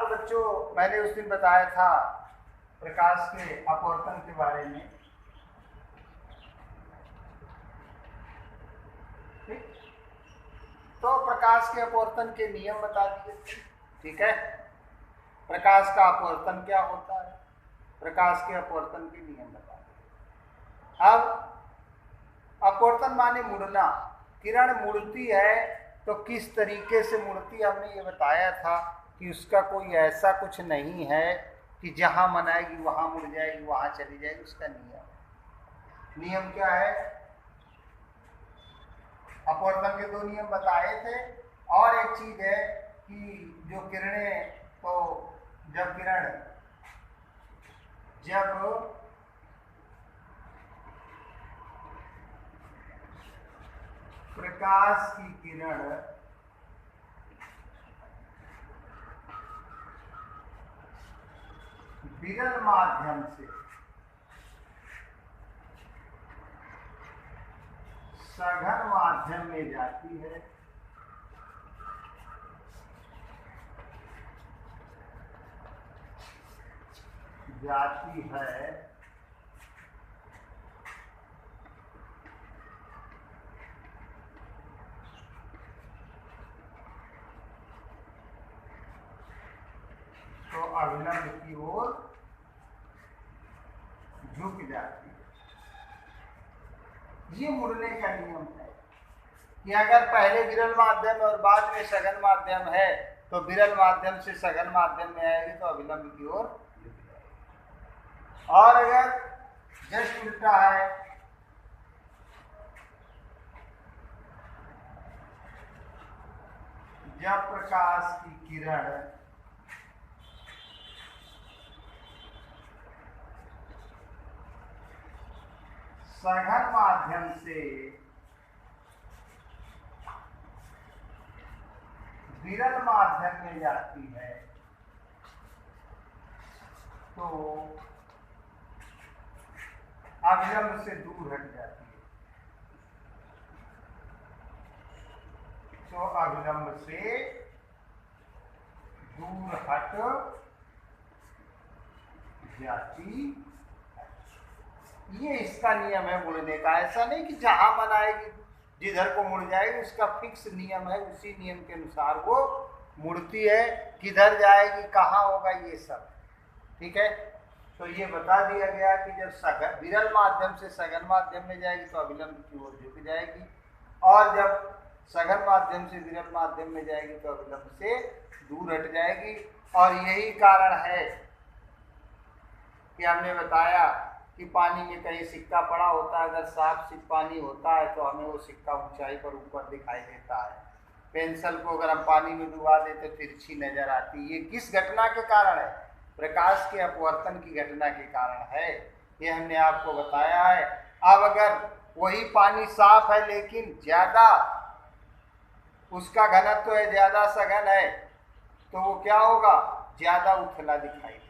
बच्चों मैंने उस दिन बताया था प्रकाश के अपवर्तन के बारे में। ठीक, तो प्रकाश के अपवर्तन के नियम बता दिए। ठीक है, प्रकाश का अपवर्तन क्या होता है, प्रकाश के अपवर्तन के नियम बता दिए। अब अपवर्तन माने मुड़ना, किरण मुड़ती है तो किस तरीके से मुड़ती है, हमने ये बताया था कि उसका कोई ऐसा कुछ नहीं है कि जहां मनाएगी वहां मुड़ जाएगी, वहां चली जाएगी। उसका नियम क्या है, अपवर्तन के दो नियम बताए थे। और एक चीज है कि जो किरणें, तो जब प्रकाश की किरण विरल माध्यम से सघन माध्यम में जाती है, तो अभिलंब की ओर झुक जाती है। ये मुड़ने का नियम है कि अगर पहले विरल माध्यम और बाद में सघन माध्यम है तो विरल माध्यम से सघन माध्यम में आएगी तो अभिलंब की ओर झुक जाएगी। और अगर जस्ट उल्टा है, जब प्रकाश की किरण सघन माध्यम से विरल माध्यम में जाती है तो अभिलंब से दूर हट जाती है, तो अभिलंब से दूर हट जाती। ये इसका नियम है मुड़ने का। ऐसा नहीं कि जहां मन आएगी जिधर को मुड़ जाएगी, उसका फिक्स नियम है, उसी नियम के अनुसार वो मुड़ती है, किधर जाएगी कहाँ होगा ये सब। ठीक है, तो ये बता दिया गया कि जब विरल माध्यम से सघन माध्यम में जाएगी तो अभिलंब की ओर झुक जाएगी, और जब सघन माध्यम से विरल माध्यम में जाएगी तो अभिलंब से दूर हट जाएगी। और यही कारण है कि हमने बताया कि पानी में कहीं सिक्का पड़ा होता है, अगर साफ पानी होता है तो हमें वो सिक्का ऊंचाई पर ऊपर दिखाई देता है। पेंसिल को अगर हम पानी में डुबा देते तो तिरछी नजर आती। ये किस घटना के कारण है, प्रकाश के अपवर्तन की घटना के कारण है, ये हमने आपको बताया है। अब अगर वही पानी साफ है लेकिन ज्यादा उसका घनत्व है, ज्यादा सघन है, तो वो क्या होगा, ज्यादा उथला दिखाई देगा।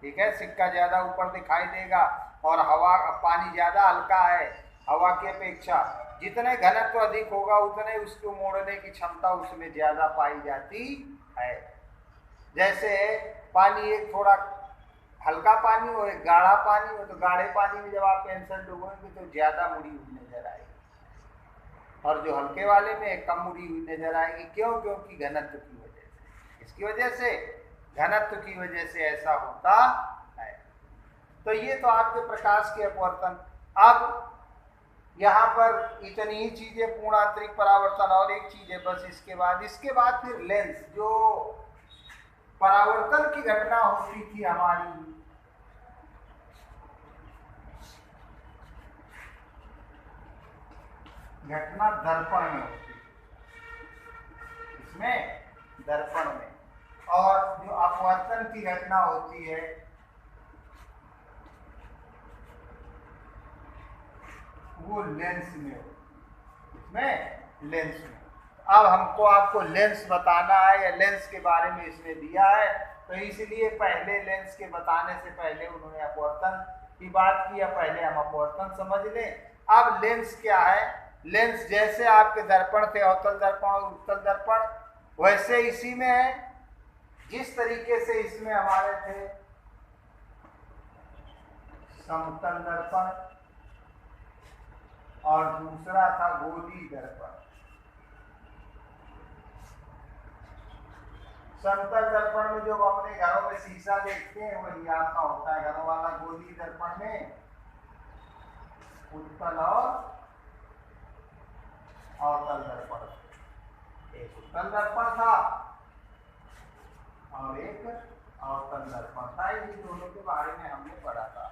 ठीक है, सिक्का ज्यादा ऊपर दिखाई देगा और हवा, पानी ज्यादा हल्का है हवा की अपेक्षा, जितने घनत्व अधिक होगा उतने उसको मोड़ने की क्षमता उसमें ज्यादा पाई जाती है। जैसे पानी एक थोड़ा हल्का पानी हो, एक गाढ़ा पानी हो, तो गाढ़े पानी में जब आप पेंसिल डुबोएंगे तो ज्यादा मुड़ी हुई नजर आएगी, और जो हल्के वाले में कम मुड़ी हुई नजर आएगी। क्यों? क्योंकि घनत्व की वजह से, इसकी वजह से, घनत्व की वजह से ऐसा होता है। तो ये तो आपके प्रकाश के अपवर्तन। अब यहाँ पर इतनी ही चीजें, पूर्ण आंतरिक परावर्तन, और एक चीज है बस, इसके बाद फिर लेंस, जो परावर्तन की घटना होती थी हमारी, घटना दर्पण में होती है, इसमें दर्पण में, और जो अपवर्तन की घटना होती है वो लेंस में होती है, इसमें लेंस में। अब हमको आपको लेंस बताना है, या लेंस के बारे में इसने दिया है, तो इसलिए पहले लेंस के बताने से पहले उन्होंने अपवर्तन की बात की, या पहले हम अपवर्तन समझ लें। अब लेंस क्या है, लेंस जैसे आपके दर्पण थे, अवतल दर्पण और उत्तल दर्पण, वैसे इसी में है जिस तरीके से इसमें हमारे थे समतल दर्पण और दूसरा था गोलीय दर्पण। समतल दर्पण में जो अपने घरों में शीशा देखते हैं वही आपका होता है घरों वाला। गोलीय दर्पण में उत्तल और अवतल दर्पण, एक उत्तल दर्पण था और एक अवतल दर्पण था। इन दोनों के बारे में हमने पढ़ा था।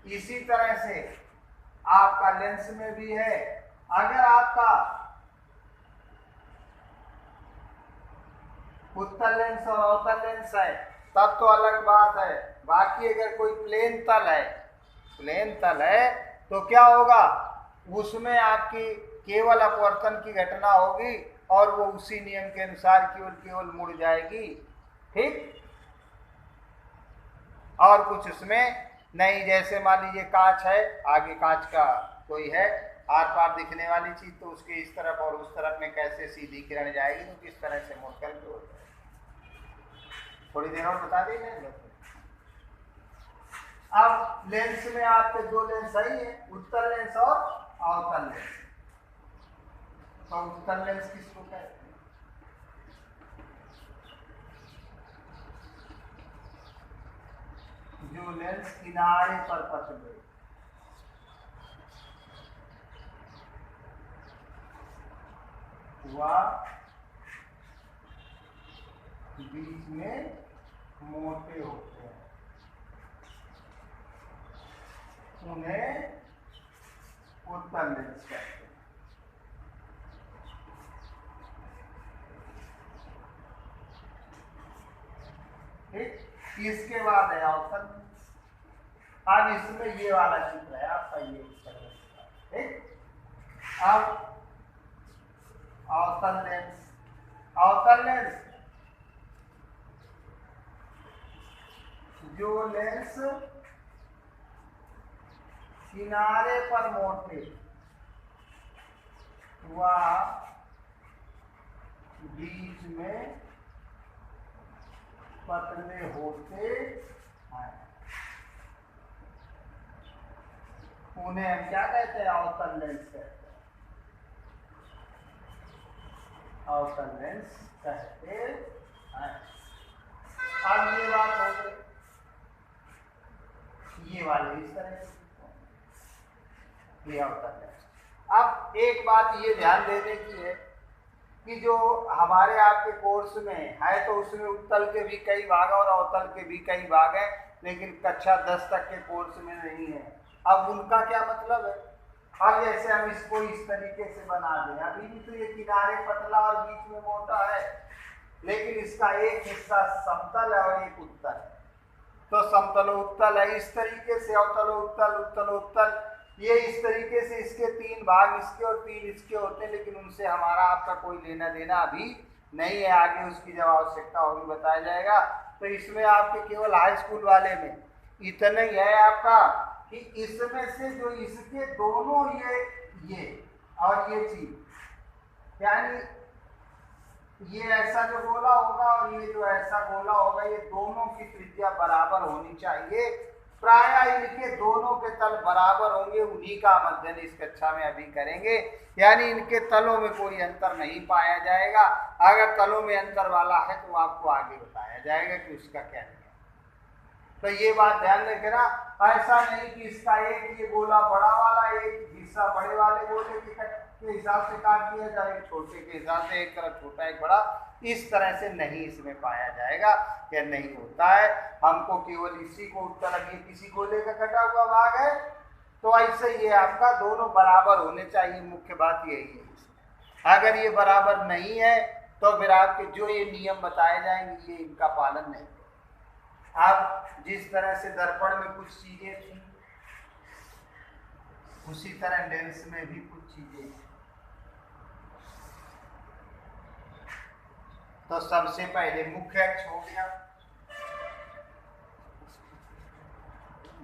इसी तरह से आपका लेंस में भी है। अगर आपका उत्तल लेंस और अवतल लेंस है तब तो अलग बात है। बाकी अगर कोई प्लेन तल है तो क्या होगा, उसमें आपकी केवल अपवर्तन की घटना होगी और वो उसी नियम के अनुसार केवल मुड़ जाएगी, ठीक। और कुछ उसमें नहीं। जैसे मान लीजिए कांच है, आगे कांच का कोई है, आर पार दिखने वाली चीज, तो उसके इस तरफ और उस तरफ में कैसे सीधी किरण जाएगी, तो किस तरह से मुड़ कर हो जाएगी। थोड़ी देर और बता देंगे। अब लेंस में आपके दो लेंस सही है, उत्तल लेंस और अवतल लेंस। तो उत्तल लेंस किसको कहते हैं? जो लेंस किनारे पर पतले, वह बीच में मोटे होते हैं, उन्हें उत्तल लेंस कहते हैं। ठीक। इसके बाद है अवतल। अब इसमें ये वाला चित्र है आपका, ये ठीक। अब अवतल लेंस जो लेंस किनारे पर मोटे वह बीच में पतले होते हैं, उन्हें हम क्या कहते हैं? अवतल लेंस कहते हैं। अवतल लेंस कहते हैं। अब ये बात हो गई, ये वाले इस तरह से ये अवतल लेंस। अब एक बात ये ध्यान देने की है कि जो हमारे आपके कोर्स में है तो उसमें उत्तल के भी कई भाग और अवतल के भी कई भाग हैं, लेकिन कक्षा 10 तक के कोर्स में नहीं है। अब उनका क्या मतलब है? अब जैसे हम इसको इस तरीके से बना दें, अभी भी तो ये किनारे पतला और बीच में मोटा है, लेकिन इसका एक हिस्सा समतल है और एक उत्तल है। तो समतल उत्तल है इस तरीके से, अवतल उत्तल, उत्तल उत्तल, ये इस तरीके से इसके 3 भाग इसके और 3 इसके होते हैं, लेकिन उनसे हमारा आपका कोई लेना देना अभी नहीं है। आगे उसकी जब आवश्यकता होगी बताया जाएगा। तो इसमें आपके केवल हाई स्कूल वाले में इतना ही है आपका कि इसमें से जो इसके दोनों ये और ये चीज, यानी ये ऐसा जो गोला होगा और ये जो ऐसा गोला होगा, ये दोनों की त्रिज्या बराबर होनी चाहिए। प्राय इनके दोनों के तल बराबर होंगे, उन्हीं का अध्ययन इस कक्षा में अभी करेंगे। यानी इनके तलों में कोई अंतर नहीं पाया जाएगा। अगर तलों में अंतर वाला है तो आपको आगे बताया जाएगा कि उसका क्या नियम। तो ये बात ध्यान रखना, ऐसा नहीं कि इसका एक ये गोला बड़ा वाला, एक हिस्सा बड़े वाले गोले के हिसाब से काट दिया जाए, छोटे के हिसाब से एक तरफ छोटा एक बड़ा, इस तरह से नहीं इसमें पाया जाएगा। या नहीं होता है। हमको केवल इसी को उत्तर, ये किसी गोले का कटा हुआ भाग है तो ऐसे ये आपका दोनों बराबर होने चाहिए। मुख्य बात यही है। अगर ये बराबर नहीं है तो फिर आपके जो ये नियम बताए जाएंगे ये इनका पालन नहीं। अब जिस तरह से दर्पण में कुछ चीजें थी, उसी तरह लेंस में भी कुछ चीजें थी। तो सबसे पहले मुख्य अक्ष हो गया।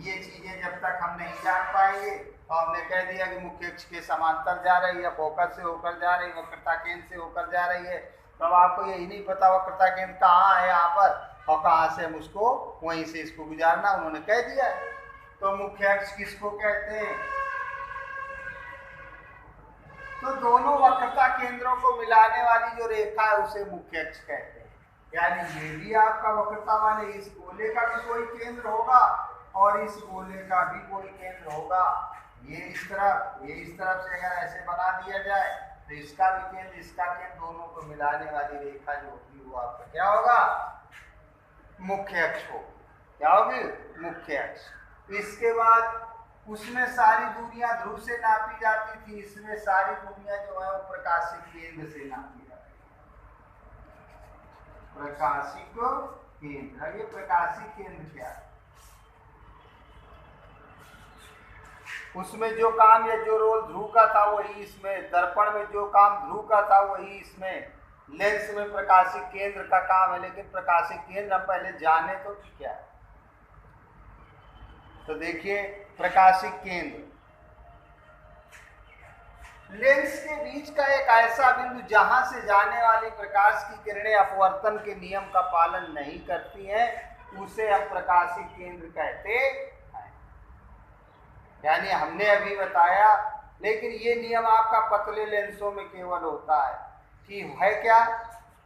ये चीजें जब तक हम नहीं जान पाएंगे तो हमने कह दिया कि मुख्य अक्ष के समांतर जा रही है, फोकस से होकर जा रही है, वक्रता केंद्र से होकर जा रही है। तो अब आपको यही नहीं पता वक्रता केंद्र कहाँ है यहाँ पर, और कहाँ से हम उसको वहीं से इसको गुजारना, उन्होंने कह दिया है। तो मुख्य अक्ष किसको कहते हैं? तो दोनों वक्रता केंद्रों को मिलाने वाली जो रेखा है उसे मुख्य अक्ष कहते हैं। यानी ये भी आपका वक्रता माने इस गोले का भी कोई केंद्र होगा और इस गोले का भी कोई केंद्र होगा। ये इस तरफ से अगर ऐसे बना दिया जाए तो इसका भी केंद्र इसका केंद्र, दोनों को मिलाने वाली रेखा जो होगी वो आपका क्या होगा? मुख्य अक्ष हो। क्या होगी? मुख्य अक्ष। इसके बाद उसमें सारी दूरियां ध्रुव से नापी जाती थी, इसमें सारी दूरियां जो है वो प्रकाशिक केंद्र से नापी जाती है। प्रकाशिक केंद्र, ये प्रकाशिक केंद्र क्या है? उसमें जो काम या जो रोल ध्रुव का था वही इसमें, दर्पण में जो काम ध्रुव का था वही इसमें, लेंस में प्रकाशिक केंद्र का काम है। लेकिन प्रकाशिक केंद्र हम पहले जाने तो क्या है। तो देखिए प्रकाशिक केंद्र लेंस के बीच का एक ऐसा बिंदु जहां से जाने वाली प्रकाश की किरणें अपवर्तन के नियम का पालन नहीं करती हैं, उसे हम प्रकाशिक केंद्र कहते हैं। यानी हमने अभी बताया, लेकिन ये नियम आपका पतले लेंसों में केवल होता है कि है क्या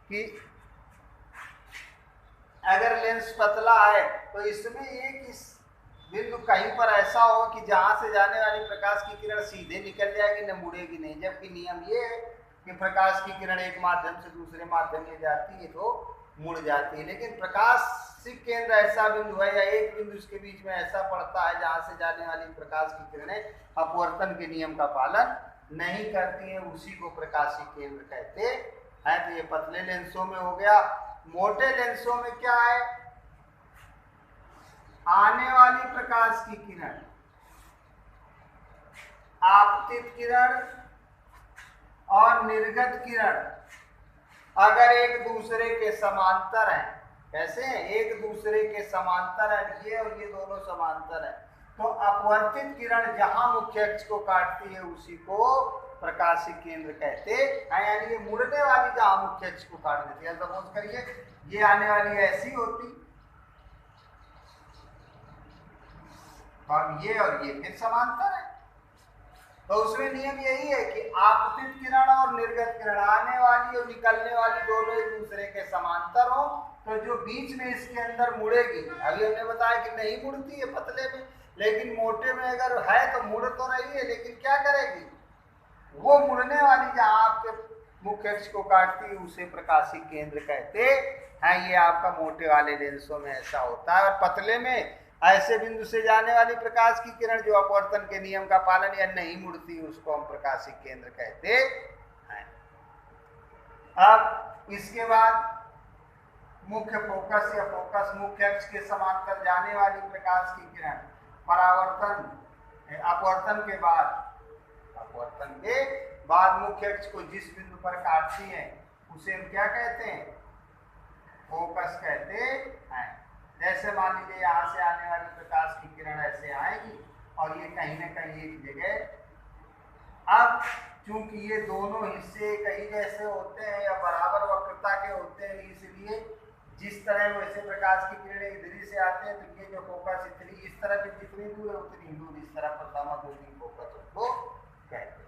कि अगर लेंस पतला है तो इसमें एक इस बिंदु कहीं पर ऐसा हो कि जहां से जाने वाली प्रकाश की किरण सीधे निकल जाएगी, न मुड़ेगी नहीं। जबकि नियम ये है कि प्रकाश की किरण एक माध्यम से दूसरे माध्यम में जाती है तो मुड़ जाती है। लेकिन प्रकाशिक केंद्र ऐसा बिंदु है या एक बिंदु इसके बीच में ऐसा पड़ता है जहां से जाने वाली प्रकाश की किरणें अपवर्तन के नियम का पालन नहीं करती है, उसी को प्रकाशिक केंद्र कहते हैं। तो ये पतले लेंसों में हो गया। मोटे लेंसों में क्या है? आने वाली प्रकाश की किरण, आपतित किरण और निर्गत किरण अगर एक दूसरे के समांतर हैं, कैसे हैं? एक दूसरे के समांतर है, ये और ये दोनों समांतर है, तो अपवर्तित किरण जहां मुख्य अक्ष को काटती है उसी को प्रकाशिक केंद्र कहते हैं। यानी ये मुड़ने वाली जहां मुख्य अक्ष को काट देती है। सपोज करिए ये आने वाली ऐसी होती और ये फिर समांतर है, तो उसमें नियम यही है कि आपतित किरण और निर्गत किरण आने वाली और निकलने वाली दोनों एक दूसरे के समांतर हो, तो जो बीच में इसके अंदर मुड़ेगी, अभी हमने बताया कि नहीं मुड़ती है पतले में, लेकिन मोटे में अगर है तो मुड़ तो रही है, लेकिन क्या करेगी? वो मुड़ने वाली जहां आपके मुख्य अक्ष को काटती है उसे प्रकाशिक केंद्र कहते हैं। ये आपका मोटे वाले लेंसों में ऐसा होता है। और पतले में ऐसे बिंदु से जाने वाली प्रकाश की किरण जो अपवर्तन के नियम का पालन या नहीं मुड़ती, उसको हम प्रकाशिक केंद्र कहते हैं। अब इसके बाद मुख्य फोकस या फोकस, मुख्य अक्ष के समांतर जाने वाली प्रकाश की किरण अपवर्तन के बाद मुख्य अक्ष को जिस बिंदु पर काटती है उसे हम क्या कहते हैं? फोकस कहते हैं। जैसे मान लीजिए यहाँ से आने वाली प्रकाश की किरण ऐसे आएगी और ये कहीं ना कहीं एक जगह, अब चूंकि ये दोनों हिस्से कई जैसे होते हैं या बराबर वक्रता के होते हैं, इसलिए जिस तरह वैसे प्रकाश की किरणें इधर से आते हैं तो ये जो फोकस इतनी इस तरह की जितनी दूर है उतनी दूर इस तरह पर फोकस उसको कहते हैं।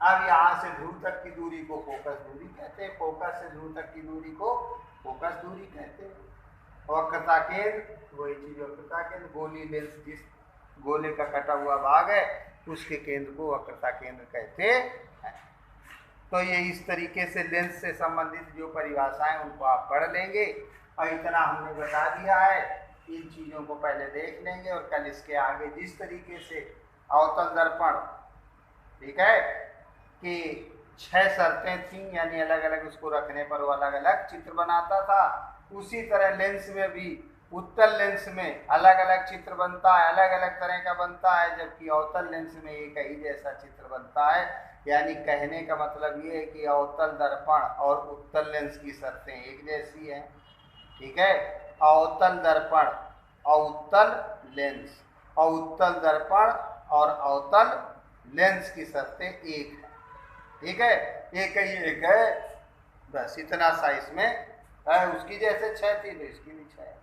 अब यहाँ से ध्रुव तक की दूरी को फोकस दूरी कहते हैं, फोकस से ध्रुव तक की दूरी को फोकस दूरी कहते हैं। वक्रता केंद्र वही चीज, वक्रता केंद्र गोली लेंस जिस गोले का कटा हुआ भाग है उसके केंद्र को वक्रता केंद्र कहते हैं। तो ये इस तरीके से लेंस से संबंधित जो परिभाषाएं उनको आप पढ़ लेंगे और इतना हमने बता दिया है। इन चीज़ों को पहले देख लेंगे और कल इसके आगे जिस तरीके से अवतल दर्पण, ठीक है, कि 6 शर्तें थीं, यानी अलग अलग उसको रखने पर वो अलग अलग चित्र बनाता था, उसी तरह लेंस में भी उत्तल लेंस में अलग अलग चित्र बनता है, अलग अलग तरह का बनता है, जबकि अवतल लेंस में एक ही जैसा चित्र बनता है। यानी कहने का मतलब ये है कि अवतल दर्पण और उत्तल लेंस की शर्तें एक जैसी हैं, ठीक है। अवतल दर्पण और उत्तल लेंस और उत्तल दर्पण और अवतल लेंस की शर्तें एक है, ठीक है, एक ही एक है, बस इतना सा इसमें है, उसकी जैसे 6 थी तो इसकी भी 6 है।